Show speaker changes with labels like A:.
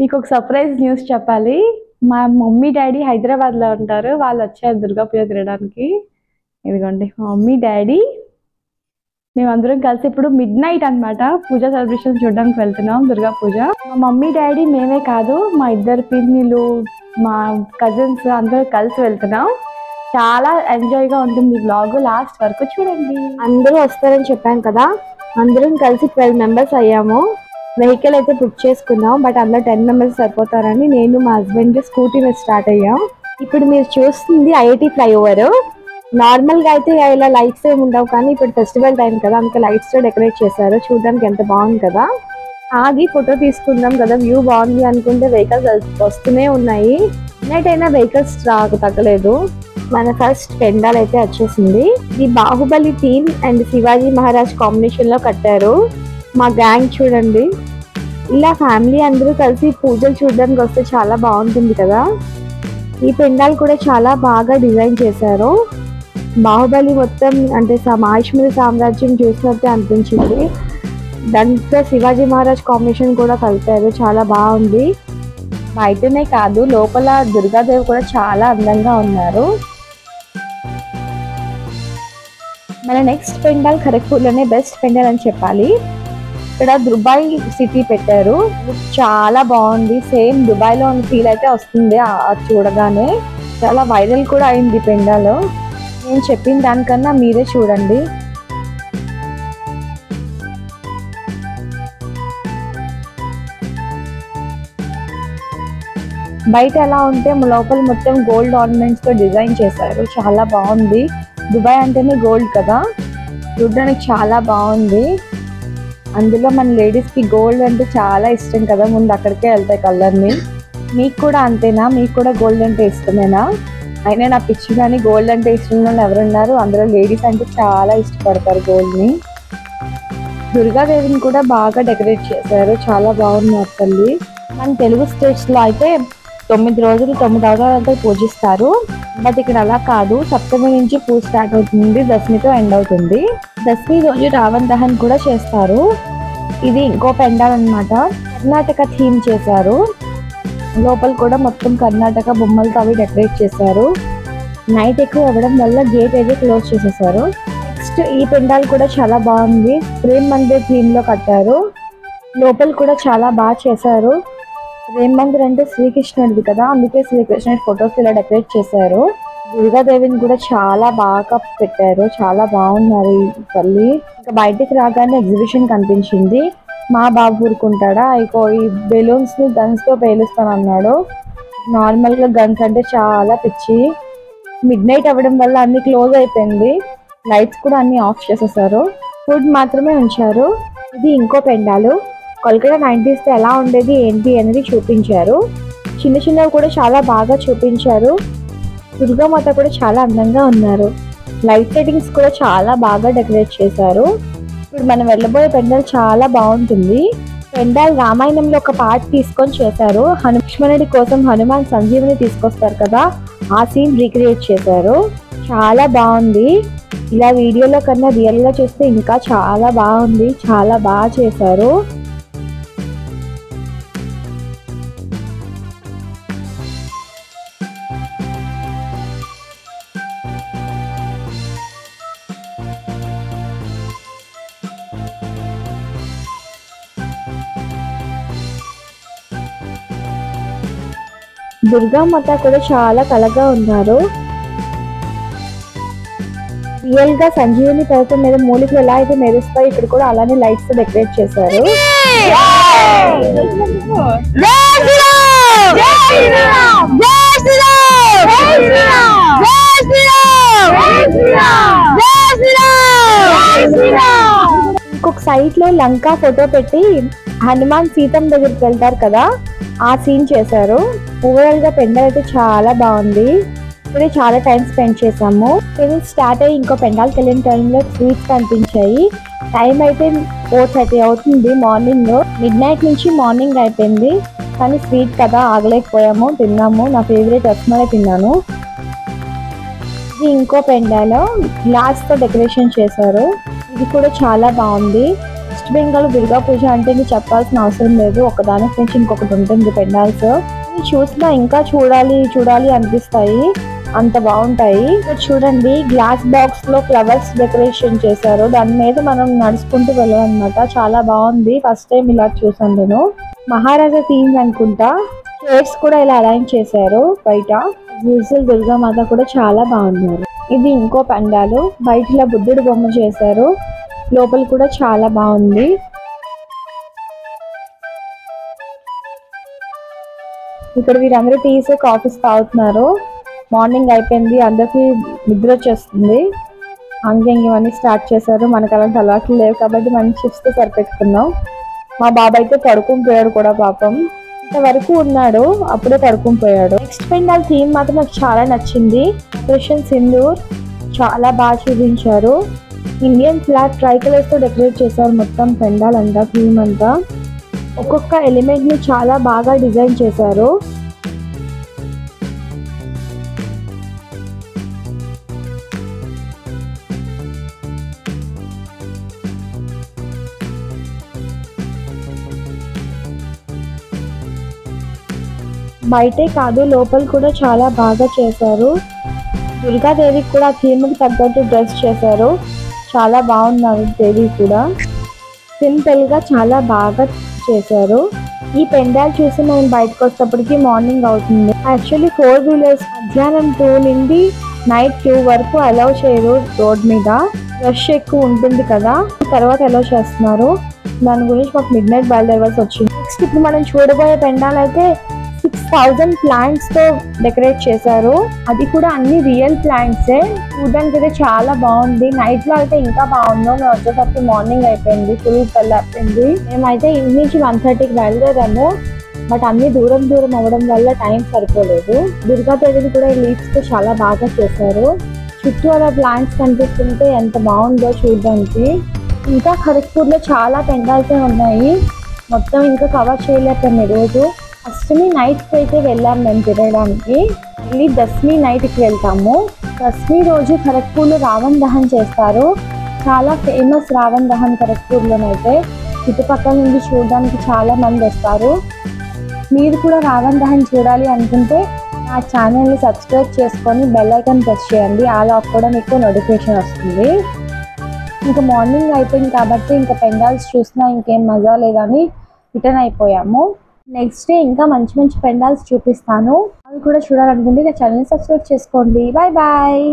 A: మీకు ఒక surprise news చెప్పాలి. మా మమ్మీ డాడీ హైదరాబాద్లో ఉంటారు. వాళ్ళు వచ్చారు దుర్గా పూజ తినడానికి. ఇదిగోండి మా మమ్మీ డాడీ, మేమందరం కలిసి ఇప్పుడు మిడ్ నైట్ అనమాట పూజ సెలబ్రేషన్ చూడడానికి వెళ్తున్నాం. దుర్గా పూజ మా మమ్మీ డాడీ మేమే కాదు, మా ఇద్దరు పిన్నిలు, మా కజిన్స్ అందరూ కలిసి వెళ్తున్నాం. చాలా ఎంజాయ్గా ఉంటుంది బ్లాగ్, లాస్ట్ వరకు చూడండి. అందరూ వస్తారని చెప్పాను కదా, అందరం కలిసి 12 మెంబర్స్ అయ్యాము. వెహికల్ అయితే బుక్ చేసుకున్నాం, బట్ అందులో 10 మెంబర్స్ సరిపోతారని నేను మా హస్బెండ్ స్కూటీ మీద స్టార్ట్ అయ్యాం. ఇప్పుడు మీరు చూస్తుంది ఐఐటి ఫ్లైఓవర్. నార్మల్గా అయితే ఇలా లైట్స్ ఏమి ఉండవు, కానీ ఇప్పుడు ఫెస్టివల్ టైం కదా, అందుకే లైట్స్తో డెకరేట్ చేశారు. చూడడానికి ఎంత బాగుంది కదా. ఆగి ఫోటో తీసుకుందాం కదా, వ్యూ బాగుంది అనుకుంటే వెహికల్స్ వస్తూనే ఉన్నాయి. నైట్ అయినా వెహికల్స్ తగ్గలేదు. మన ఫస్ట్ పెండాల్ అయితే వచ్చేసింది. ఇది Baahubali team and Shivaji Maharaj combination లో కట్టారు. మా గ్యాంగ్ చూడండి, ఇలా ఫ్యామిలీ అందరూ కలిసి పూజలు చూడడానికి వస్తే చాలా బాగుంటుంది కదా. ఈ పెండాల్ కూడా చాలా బాగా డిజైన్ చేశారు. బాహుబలి మొత్తం అంటే మహిష్మతి సామ్రాజ్యం చూసినట్టే అనిపించింది. దాంతో శివాజీ మహారాజ్ కాంబినేషన్ కూడా కలిపారు, చాలా బాగుంది. బయటనే కాదు లోపల దుర్గాదేవి కూడా చాలా అందంగా ఉన్నారు. మన నెక్స్ట్ పెండాల్ ఖరగ్పూర్లోనే బెస్ట్ పెండాల్ అని చెప్పాలి. ఇక్కడ దుబాయ్ సిటీ పెట్టారు, చాలా బాగుంది. సేమ్ దుబాయ్లో ఉన్న ఫీల్ అయితే వస్తుంది చూడగానే. చాలా వైరల్ కూడా అయింది పెండాల్. నేను చెప్పిన దానికన్నా మీరే చూడండి. బయట ఎలా ఉంటే లోపల మొత్తం గోల్డ్ ఆర్నమెంట్స్ తో డిజైన్ చేశారు, చాలా బాగుంది. దుబాయ్ అంటేనే గోల్డ్ కదా, చూడడానికి చాలా బాగుంది. అందులో మన లేడీస్ కి గోల్డ్ అంటే చాలా ఇష్టం కదా, ముందు అక్కడికే వెళ్తాయి కలర్ని. మీకు కూడా అంతేనా? మీకు కూడా గోల్డ్ అంటే ఇష్టమేనా? అయినా నా పిచ్చి కానీ గోల్డ్ అంటే ఇష్టం వాళ్ళు ఎవరున్నారు? అందులో లేడీస్ అంటే చాలా ఇష్టపడతారు గోల్డ్ ని. దుర్గాదేవిని కూడా బాగా డెకరేట్ చేశారు, చాలా బాగుంది అసలు. మన తెలుగు స్టేట్స్ లో అయితే 9 రోజులు 9 అవతారాలతో పూజిస్తారు, బట్ ఇక్కడ అలా కాదు. సప్తమి నుంచి పూజ స్టార్ట్ అవుతుంది, దశమితో ఎండ్ అవుతుంది. దశమి రోజు రావణ దహన్ కూడా చేస్తారు. ఇది ఇంకో పెండాల్ అన్నమాట, కర్ణాటక థీమ్ చేశారు. లోపల కూడా మొత్తం కర్ణాటక బొమ్మలతో అవి డెకరేట్ చేశారు. నైట్ ఎక్కువ అవ్వడం వల్ల గేట్ అయితే క్లోజ్ చేసేసారు. నెక్స్ట్ ఈ పెండాల్ కూడా చాలా బాగుంది, ప్రేమ్ మందిర్ థీమ్ లో కట్టారు. లోపల కూడా చాలా బాగా చేశారు. ప్రేమ్ మందిర్ అంటే శ్రీకృష్ణుడిది కదా, అందుకే శ్రీకృష్ణుడి ఫొటోస్ ఇలా డెకరేట్ చేశారు. దుర్గాదేవిని కూడా చాలా బాగా పెట్టారు, చాలా బాగున్నారు ఈ తల్లి. ఇంకా బయటికి రాగానే ఎగ్జిబిషన్ కనిపించింది. మా బాబు ఊరుకుంటాడా, ఈ బెలూన్స్ ని గన్స్ తో పేలుస్తానన్నాడు. నార్మల్ గా గన్స్ అంటే చాలా పిచ్చి. మిడ్ నైట్ అవ్వడం వల్ల అన్ని క్లోజ్ అయిపోయింది, లైట్స్ కూడా అన్ని ఆఫ్ చేసేసారు. ఫుడ్ మాత్రమే ఉంచారు. ఇది ఇంకో పెండాలు, కోల్కతా 90s ఎలా ఉండేది ఏంటి అనేది చూపించారు. చిన్న చిన్నవి కూడా చాలా బాగా చూపించారు. దుర్గామాత కూడా చాలా అందంగా ఉన్నారు. లైట్ సెట్టింగ్స్ కూడా చాలా బాగా డెకరేట్ చేశారు. ఇప్పుడు మనం వెళ్ళబోయే పెండాల్ చాలా బాగుంటుంది. పెండాల్ రామాయణంలో ఒక పార్ట్ తీసుకొని చేశారు. లక్ష్మణుడి కోసం హనుమాన్ సంజీవిని తీసుకొస్తారు కదా, ఆ సీన్ రీక్రియేట్ చేశారు. చాలా బాగుంది. ఇలా వీడియోలో కన్నా రియల్ గా చూస్తే ఇంకా చాలా బాగుంది, చాలా బాగా చేశారు. దుర్గామాత కూడా చాలా కళగా ఉన్నారు. రియల్ గా సంజీవని పర్వతం మీద మూలికలు ఎలా అయితే మెరుస్తాయి, ఇక్కడ కూడా అలానే లైట్స్ తో డెకరేట్ చేశారు. ఇంకొక సైట్ లో లంకా ఫోటో పెట్టి హనుమాన్ సీతం దగ్గరికి వెళ్తారు కదా, ఆ సీన్ చేశారు. ఓవరాల్ గా పెండాల్ అయితే చాలా బాగుంది. ఇక్కడ చాలా టైం స్పెండ్ చేసాము. స్టార్ట్ అయ్యి ఇంకో పెండాల్కి వెళ్ళిన టైంలో స్వీట్స్ కనిపించాయి. టైం అయితే 4:30 అవుతుంది మార్నింగ్. మిడ్ నైట్ నుంచి మార్నింగ్ అయిపోయింది, కానీ స్వీట్ కదా ఆగలేకపోయాము, తిన్నాము. నా ఫేవరెట్ రస్మలై తిన్నాను. ఇది ఇంకో పెండాల్ గ్లాస్ తో డెకరేషన్ చేశారు. ఇది కూడా చాలా బాగుంది. వెస్ట్ బెంగాల్ దుర్గా పూజ అంటే మీకు చెప్పాల్సిన అవసరం లేదు, ఒకదానికి నుంచి ఇంకొకటి ఉంటుంది పెండాల్స్. చూసినా ఇంకా చూడాలి అనిపిస్తాయి, అంత బాగుంటాయి. ఇక్కడ చూడండి గ్లాస్ బాక్స్ లో ఫ్లవర్స్ డెకరేషన్ చేశారు, దాని మీద మనం నడుచుకుంటూ వెళ్ళాలన్నమాట. చాలా బాగుంది, ఫస్ట్ టైం ఇలా చూసాను నేను. మహారాజా థీమ్ అనుకుంటా. చైర్స్ కూడా ఇలా అరేంజ్ చేశారు బయట. దుర్గామాత కూడా చాలా బాగున్నారు. ఇది ఇంకో పండాలు, బయట ఇలా బుద్ధుడు బొమ్మ చేశారు, లోపల కూడా చాలా బాగుంది. ఇక్కడ వీరందరూ టీస్ కాఫీస్ తాగుతున్నారు. మార్నింగ్ అయిపోయింది, అందరికి నిద్ర వచ్చేస్తుంది, అంకెంగ్ ఇవన్నీ స్టార్ట్ చేశారు. మనకు అలాంటి అలవాట్లు లేవు కాబట్టి మనం చిప్స్ తో సరిపెట్టుకున్నాం. మా బాబు అయితే పడుకుని పోయాడు కూడా పాపం, ఇంతవరకు ఉన్నాడు అప్పుడే పడుకుని పోయాడు. నెక్స్ట్ పెండాల్ థీమ్ మాత్రం నాకు చాలా నచ్చింది. ఆపరేషన్ సింధూర్ చాలా బాగా చూపించారు. ఇండియన్ ఫ్లాగ్ ట్రై కలర్స్ తో డెకరేట్ చేశారు మొత్తం పెండాల్ అంతా, థీమ్ అంతా. ఒక్కొక్క ఎలిమెంట్ ని చాలా బాగా డిజైన్ చేశారు. బయటే కాదు లోపల కూడా చాలా బాగా చేశారు. దుర్గాదేవికి కూడా థీమ్కి తగ్గట్టు డ్రెస్ చేశారు, చాలా బాగున్నారు దేవి కూడా. సింపుల్ గా చాలా బాగా చేశారు. ఈ పెండాల్ చూసి మనం బయటకు వచ్చేటప్పటికి మార్నింగ్ అవుతుంది. యాక్చువల్లీ 4 వీలర్స్ మధ్యాహ్నం 2 నుండి నైట్ 2 వరకు అలౌ చేయరు రోడ్ మీద, రష్ ఎక్కువ ఉంటుంది కదా, తర్వాత అలౌ చేస్తున్నారు. దాని గురించి మాకు మిడ్ నైట్ బయలుదేరవలసి వచ్చింది. నెక్స్ట్ ఇప్పుడు మనం చూడబోయే పెండాల్ అయితే 6000 ప్లాంట్స్ తో డెకరేట్ చేశారు, అది కూడా అన్ని రియల్ ప్లాంట్సే. చూడడానికి అయితే చాలా బాగుంది. నైట్ లో అయితే ఇంకా బాగుందో, మేము వచ్చేటప్పుడు మార్నింగ్ అయిపోయింది, ఫుల్ అయిపోయింది. మేమైతే ఇంటి నుంచి 1:30కి బయలుదేరాము, బట్ అన్ని దూరం అవ్వడం వల్ల టైం సరిపోలేదు. దుర్గాదేవిని కూడా లీవ్స్ తో చాలా బాగా చేశారు. చుట్టూ అలా ప్లాంట్స్ కనిపిస్తుంటే ఎంత బాగుందో చూడడానికి. ఇంకా ఖరగ్పూర్ లో చాలా పెండాల్సే ఉన్నాయి, మొత్తం ఇంకా కవర్ చేయలేకపోయాము ఈరోజు. అష్టమి నైట్కి అయితే వెళ్ళాం మేము తిరగడానికి, మళ్ళీ దశమి నైట్కి వెళ్తాము. దశమి రోజు ఖరగ్పూర్లో రావణ్ దహన్ చేస్తారు, చాలా ఫేమస్ రావణ్ దహన్ ఖరగ్పూర్లోనైతే. చుట్టుపక్కల నుండి చూడడానికి చాలా మంది వస్తారు. మీరు కూడా రావణ్ దహన్ చూడాలి అనుకుంటే నా ఛానల్ని సబ్స్క్రైబ్ చేసుకొని బెల్ ఐకాన్ ప్రెస్ చేయండి, అలా కూడా మీకు నోటిఫికేషన్ వస్తుంది. ఇంకా మార్నింగ్ అయిపోయింది కాబట్టి ఇంకా పెండాల్స్ చూసినా ఇంకేం మజా లేదని రిటర్న్ అయిపోయాము. నెక్స్ట్ డే ఇంకా మంచి పెండాల్స్ చూపిస్తాను, అవి కూడా చూడాలనుకుంటే నా ఛానల్ని సబ్స్క్రైబ్ చేసుకోండి. Bye bye.